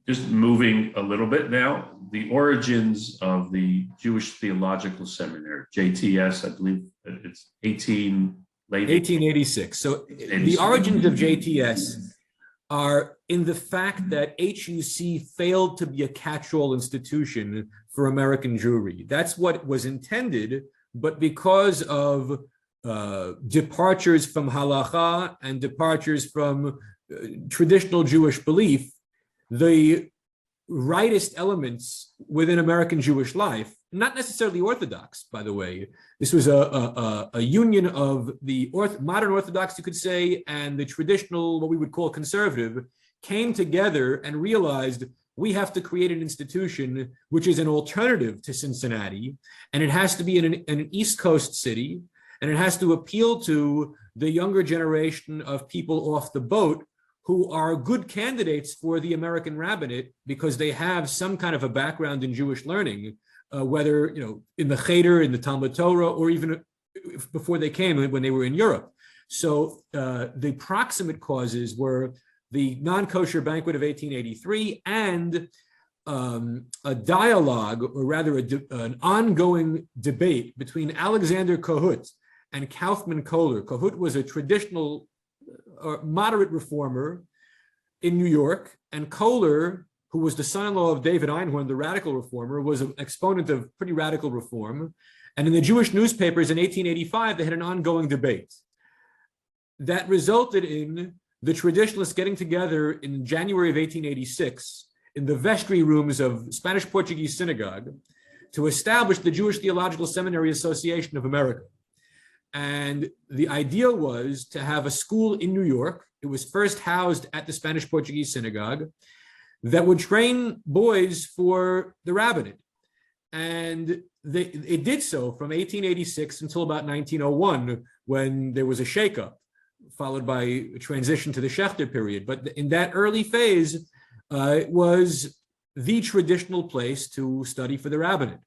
just moving a little bit now, the origins of the Jewish Theological Seminary, JTS, I believe it's 1886. So the origins of JTS are in the fact that HUC failed to be a catch-all institution for American Jewry. That's what was intended, but because of departures from halacha and departures from traditional Jewish belief, the rightist elements within American Jewish life, not necessarily Orthodox, by the way. This was a union of the modern Orthodox, you could say, and the traditional, what we would call conservative, came together and realized we have to create an institution which is an alternative to Cincinnati, and it has to be in an East Coast city, and it has to appeal to the younger generation of people off the boat who are good candidates for the American rabbinate because they have some kind of a background in Jewish learning, whether in the Cheder, in the Talmud Torah, or even before they came when they were in Europe. So the proximate causes were the non-kosher banquet of 1883 and a dialogue, or rather an ongoing debate between Alexander Kahut and Kaufmann Kohler. Kahut was a traditional moderate reformer in New York, and Kohler, who was the son-in-law of David Einhorn, the radical reformer, was an exponent of pretty radical reform. And in the Jewish newspapers in 1885, they had an ongoing debate that resulted in the traditionalists getting together in January of 1886 in the vestry rooms of Spanish Portuguese Synagogue to establish the Jewish Theological Seminary Association of America. And the idea was to have a school in New York. It was first housed at the Spanish Portuguese Synagogue that would train boys for the rabbinate. And it did so from 1886 until about 1901, when there was a shakeup, followed by a transition to the Schechter period. But in that early phase, it was the traditional place to study for the rabbinate.